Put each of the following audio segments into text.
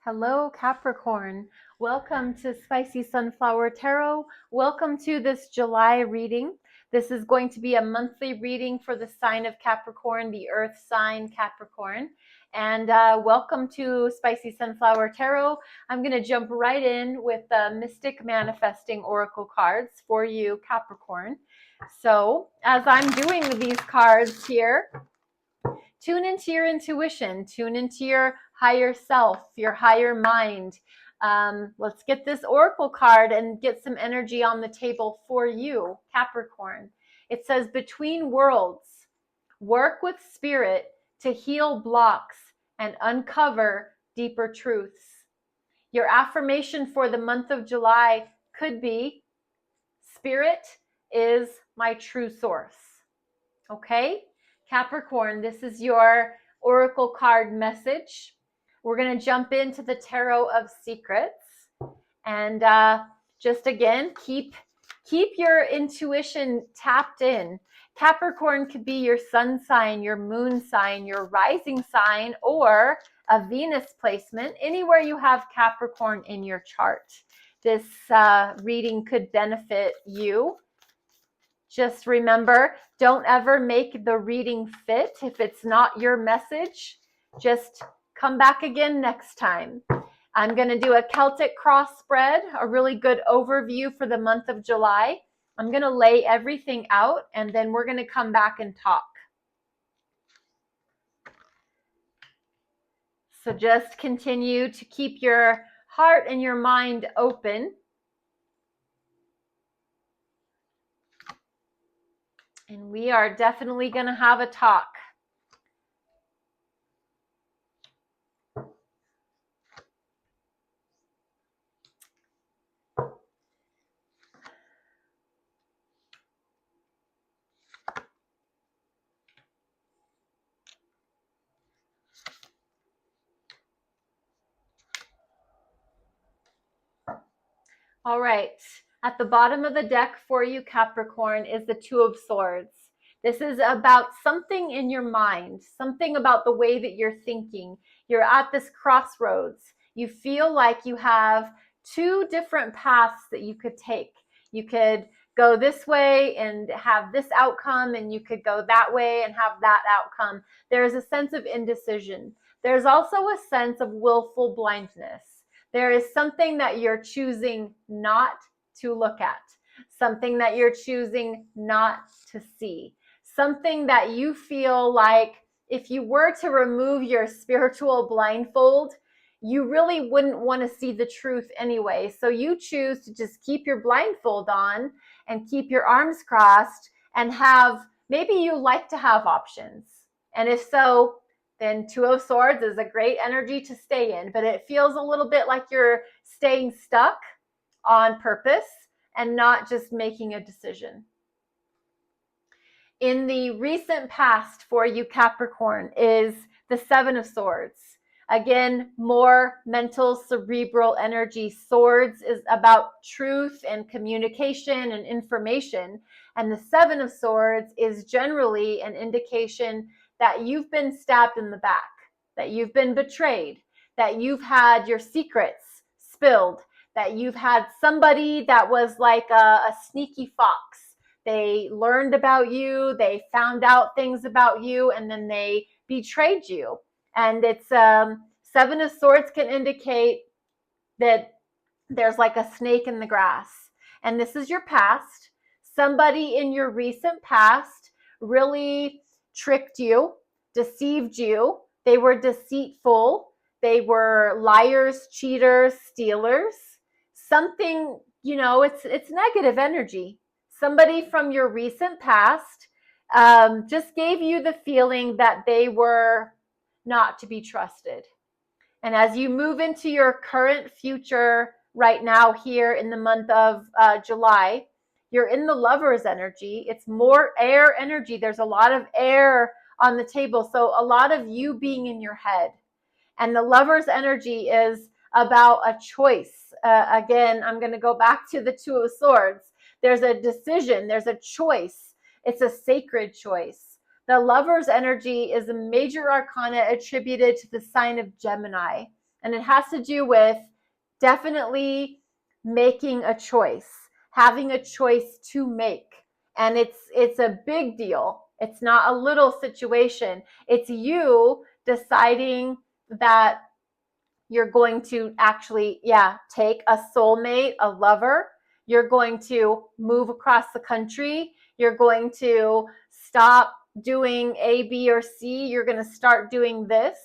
Hello, Capricorn. Welcome to Spicy Sunflower Tarot. Welcome to this July reading. This is going to be a monthly reading for the sign of Capricorn, the earth sign Capricorn. And welcome to Spicy Sunflower Tarot. I'm going to jump right in with the Mystic Manifesting Oracle cards for you, Capricorn. So, as I'm doing these cards here, tune into your intuition, tune into your higher self, your higher mind. Let's get this oracle card and get some energy on the table for you, Capricorn. It says, between worlds, work with spirit to heal blocks and uncover deeper truths. Your affirmation for the month of July could be, spirit is my true source. Okay? Capricorn, this is your oracle card message. We're going to jump into the Tarot of Secrets. And just again, keep your intuition tapped in. Capricorn could be your sun sign, your moon sign, your rising sign, or a Venus placement, anywhere you have Capricorn in your chart. This reading could benefit you. Just remember, don't ever make the reading fit. If it's not your message, just come back again next time. I'm going to do a Celtic cross spread, a really good overview for the month of July. I'm going to lay everything out, and then we're going to come back and talk. So just continue to keep your heart and your mind open. And we are definitely going to have a talk. All right. At the bottom of the deck for you, Capricorn, is the Two of Swords. This is about something in your mind, something about the way that you're thinking. You're at this crossroads. You feel like you have two different paths that you could take. You could go this way and have this outcome, and you could go that way and have that outcome. There's a sense of indecision. There's also a sense of willful blindness. There is something that you're choosing not to look at, something that you're choosing not to see, something that you feel like if you were to remove your spiritual blindfold, you really wouldn't want to see the truth anyway. So you choose to just keep your blindfold on and keep your arms crossed and have, maybe you like to have options. And if so, then Two of Swords is a great energy to stay in, but it feels a little bit like you're staying stuck on purpose and not just making a decision. In the recent past for you, Capricorn, is the Seven of Swords. Again, more mental, cerebral energy. Swords is about truth and communication and information. And the Seven of Swords is generally an indication that you've been stabbed in the back, that you've been betrayed, that you've had your secrets spilled, that you've had somebody that was like a sneaky fox. They learned about you, they found out things about you, and then they betrayed you. And it's Seven of Swords can indicate that there's like a snake in the grass. And this is your past. Somebody in your recent past really tricked you, deceived you. They were deceitful. They were liars, cheaters, stealers. Something, it's negative energy. Somebody from your recent past just gave you the feeling that they were not to be trusted. And as you move into your current future right now here in the month of July, you're in the Lover's energy. It's more air energy. There's a lot of air on the table. So a lot of you being in your head. And the Lover's energy is about a choice. Again, I'm going to go back to the Two of Swords. There's a decision. There's a choice. It's a sacred choice. The Lover's energy is a major arcana attributed to the sign of Gemini. And it has to do with definitely making a choice, having a choice to make. And it's a big deal. It's not a little situation. It's you deciding that you're going to actually, take a soulmate, a lover. You're going to move across the country. You're going to stop doing A, B, or C. You're going to start doing this.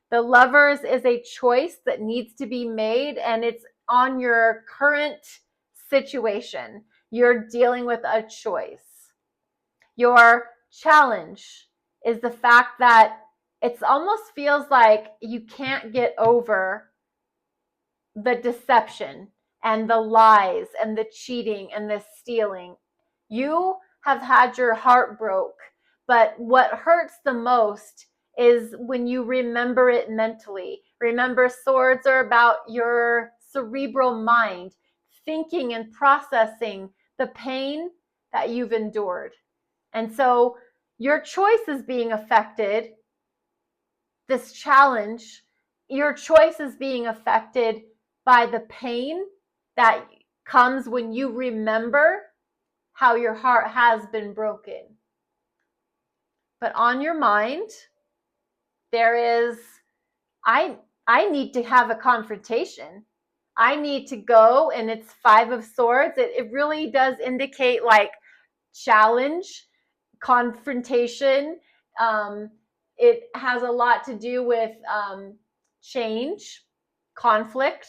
The lovers is a choice that needs to be made, and it's on your current situation. You're dealing with a choice. Your challenge is the fact that it almost feels like you can't get over the deception and the lies and the cheating and the stealing. You have had your heart broke, but what hurts the most is when you remember it mentally. Remember, swords are about your cerebral mind, thinking and processing the pain that you've endured. And so your choice is being affected. This challenge, your choice is being affected by the pain that comes when you remember how your heart has been broken. But on your mind, there is, I need to have a confrontation. I need to go, and it's 5 of Swords. It really does indicate like challenge, confrontation. It has a lot to do with change, conflict.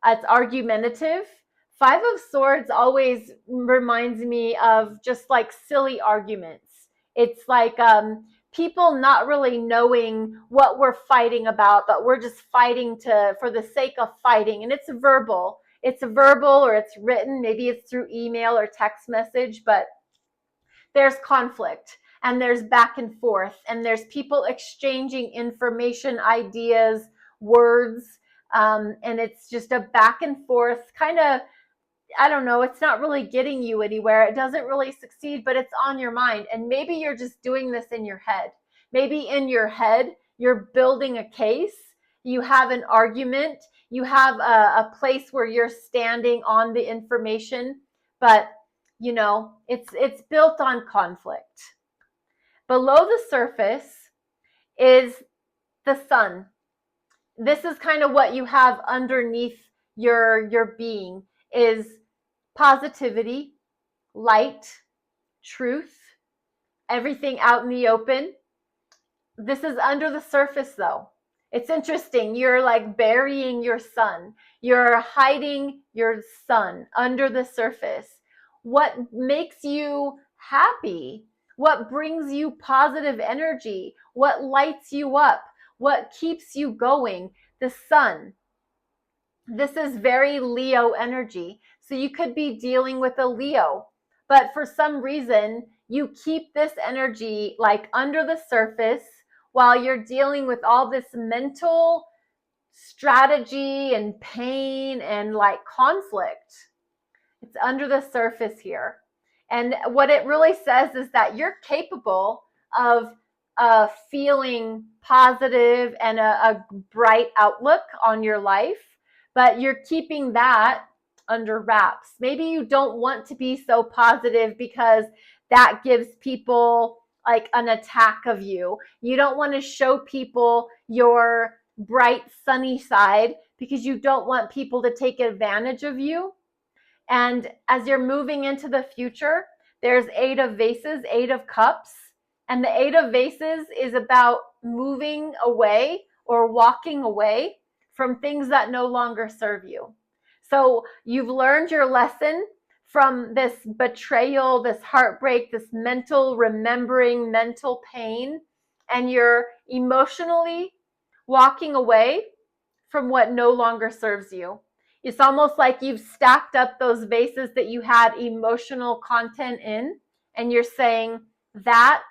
It's argumentative. 5 of Swords always reminds me of just like silly arguments. It's like people not really knowing what we're fighting about, but we're just fighting for the sake of fighting. And it's verbal. It's verbal, or it's written. Maybe it's through email or text message, but there's conflict and there's back and forth and there's people exchanging information, ideas, words. And it's just a back and forth kind of, I don't know, it's not really getting you anywhere. It doesn't really succeed, but it's on your mind. And maybe you're just doing this in your head. Maybe in your head, you're building a case. You have an argument. You have a place where you're standing on the information, but it's built on conflict. Below the surface is the sun. This is kind of what you have underneath your being, is positivity, light, truth, everything out in the open. This is under the surface though. It's interesting. You're like burying your sun. You're hiding your sun under the surface. What makes you happy? What brings you positive energy? What lights you up? What keeps you going? The sun. This is very Leo energy. So you could be dealing with a Leo, but for some reason, you keep this energy like under the surface while you're dealing with all this mental strategy and pain and like conflict. It's under the surface here. And what it really says is that you're capable of feeling positive and a bright outlook on your life, but you're keeping that under wraps. Maybe you don't want to be so positive because that gives people like an attack of you. You don't want to show people your bright sunny side because you don't want people to take advantage of you. And as you're moving into the future, there's 8 of Vases, 8 of Cups. And the 8 of Vases is about moving away or walking away from things that no longer serve you. So you've learned your lesson from this betrayal, this heartbreak, this mental remembering, mental pain, and you're emotionally walking away from what no longer serves you. It's almost like you've stacked up those vases that you had emotional content in, and you're saying, that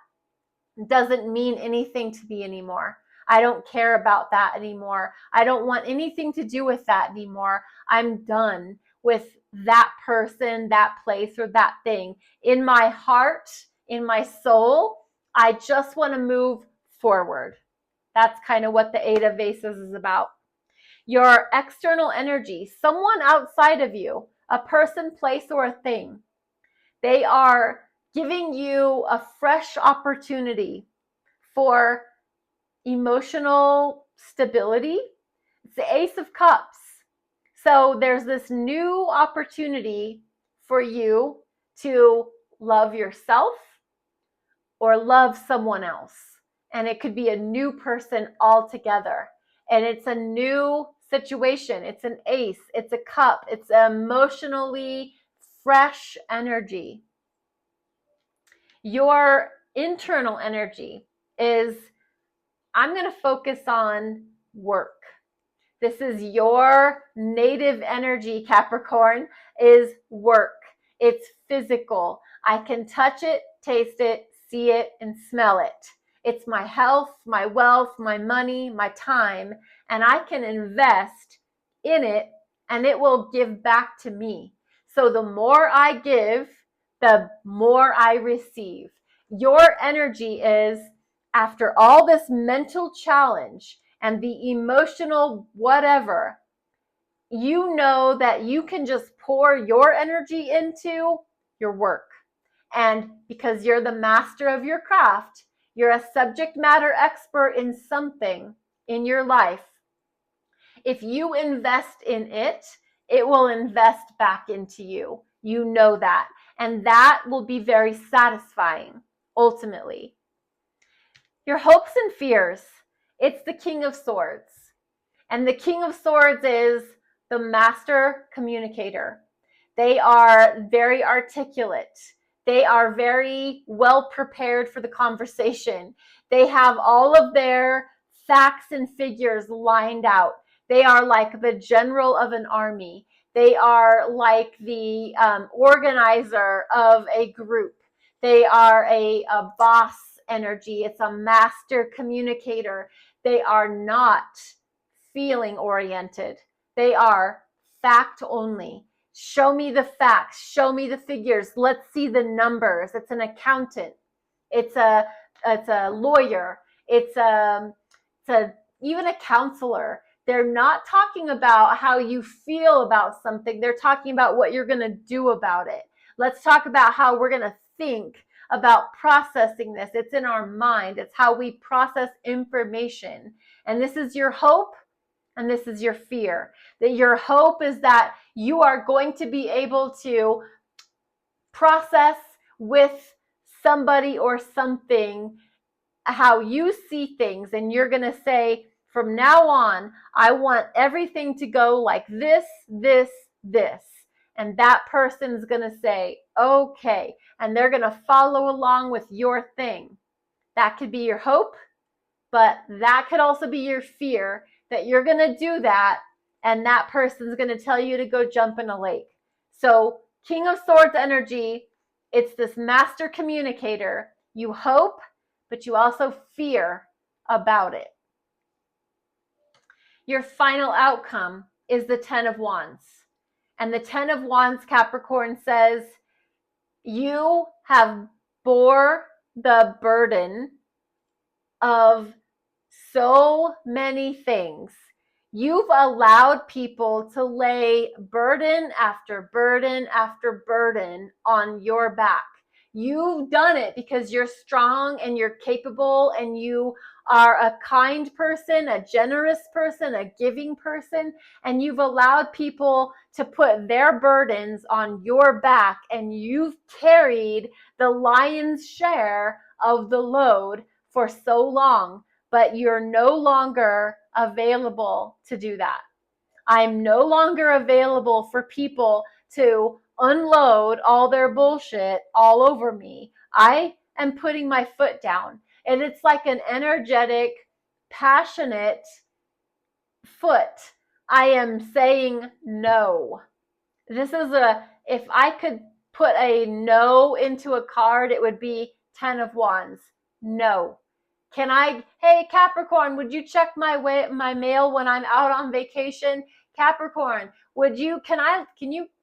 doesn't mean anything to me anymore. I don't care about that anymore. I don't want anything to do with that anymore. I'm done with that person, that place, or that thing. In my heart, in my soul, I just want to move forward. That's kind of what the 8 of Vases is about. Your external energy, someone outside of you, a person, place, or a thing, they are giving you a fresh opportunity for emotional stability. It's the Ace of Cups. So there's this new opportunity for you to love yourself or love someone else. And it could be a new person altogether. And it's a new situation. It's an ace. It's a cup. It's emotionally fresh energy. Your internal energy is, I'm going to focus on work. This is your native energy, Capricorn, is work. It's physical. I can touch it, taste it, see it, and smell it. It's my health, my wealth, my money, my time, and I can invest in it and it will give back to me. So the more I give, the more I receive. Your energy is, after all this mental challenge and the emotional whatever, you know that you can just pour your energy into your work. And because you're the master of your craft, you're a subject matter expert in something in your life. If you invest in it, it will invest back into you. You know that. And that will be very satisfying, ultimately. Your hopes and fears. It's the King of Swords. And the King of Swords is the master communicator. They are very articulate. They are very well prepared for the conversation. They have all of their facts and figures lined out. They are like the general of an army. They are like the organizer of a group. They are a boss energy. It's a master communicator. They are not feeling oriented. They are fact only. Show me the facts. Show me the figures. Let's see the numbers. It's an accountant. It's a lawyer. It's even a counselor. They're not talking about how you feel about something. They're talking about what you're going to do about it. Let's talk about how we're going to think about processing this. It's in our mind. It's how we process information. And this is your hope and this is your fear. That your hope is that you are going to be able to process with somebody or something how you see things, and you're going to say, from now on, I want everything to go like this, this, this. And that person's going to say, okay. And they're going to follow along with your thing. That could be your hope, but that could also be your fear that you're going to do that and that person's going to tell you to go jump in a lake. So King of Swords energy, it's this master communicator. You hope, but you also fear about it. Your final outcome is the 10 of Wands. And the 10 of Wands, Capricorn, says you have bore the burden of so many things. You've allowed people to lay burden after burden after burden on your back. You've done it because you're strong and you're capable and you are a kind person, a generous person, a giving person, and you've allowed people to put their burdens on your back, and you've carried the lion's share of the load for so long, but you're no longer available to do that. I'm no longer available for people to unload all their bullshit all over me. I am putting my foot down. And it's like an energetic, passionate foot. I am saying no. This is if I could put a no into a card, it would be 10 of Wands. No. Hey Capricorn, would you check my mail when I'm out on vacation? Capricorn, can I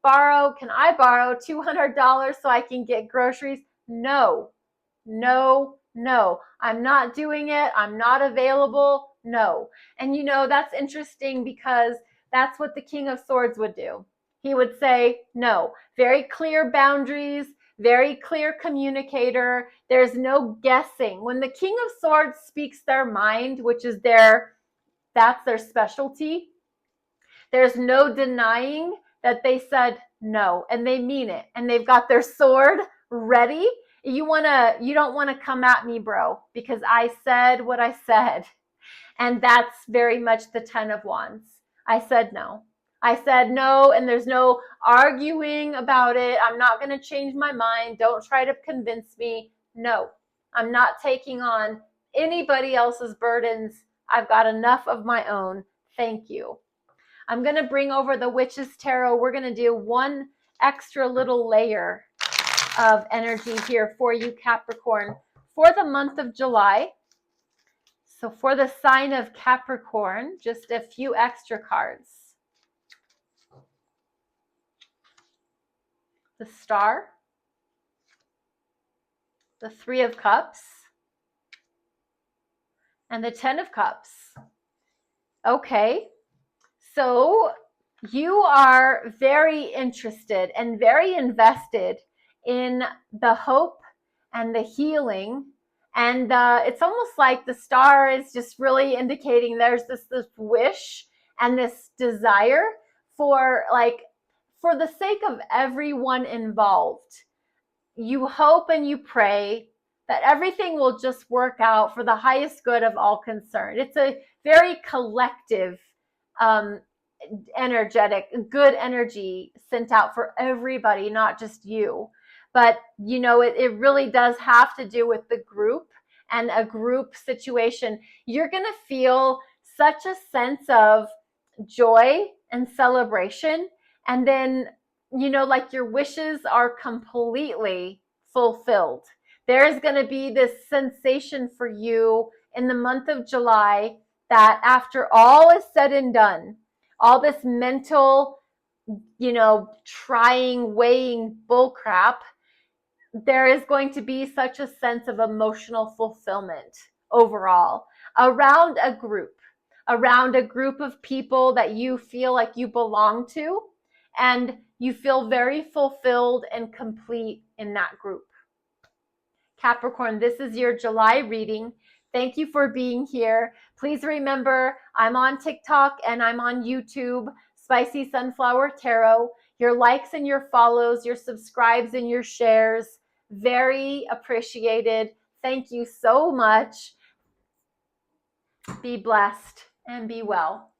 borrow $200 so I can get groceries? No. I'm not doing it. I'm not available. no. And that's interesting because that's what the King of Swords would do. He would say no. Very clear boundaries, very clear communicator. There's no guessing. When the King of Swords speaks their mind, which is that's their specialty, there's no denying that they said no, and they mean it, and they've got their sword ready. You don't want to come at me, bro, because I said what I said. And that's very much the 10 of Wands. I said no. I said no, and there's no arguing about it. I'm not going to change my mind. Don't try to convince me. No, I'm not taking on anybody else's burdens. I've got enough of my own. Thank you. I'm going to bring over the Witch's Tarot. We're going to do one extra little layer of energy here for you, Capricorn, for the month of July. So for the sign of Capricorn, just a few extra cards. The Star, the Three of Cups, and the 10 of Cups. Okay, so you are very interested and very invested in the hope and the healing. And it's almost like the Star is just really indicating there's this wish and this desire for the sake of everyone involved. You hope and you pray that everything will just work out for the highest good of all concerned. It's a very collective, energetic, good energy sent out for everybody, not just you. But, it really does have to do with the group and a group situation. You're going to feel such a sense of joy and celebration. And then, like your wishes are completely fulfilled. There's going to be this sensation for you in the month of July that after all is said and done, all this mental, trying, weighing bullcrap, there is going to be such a sense of emotional fulfillment overall around a group of people that you feel like you belong to, and you feel very fulfilled and complete in that group. Capricorn, this is your July reading. Thank you for being here. Please remember, I'm on TikTok and I'm on YouTube, Spicy Sunflower Tarot. Your likes and your follows, your subscribes and your shares, very appreciated. Thank you so much. Be blessed and be well.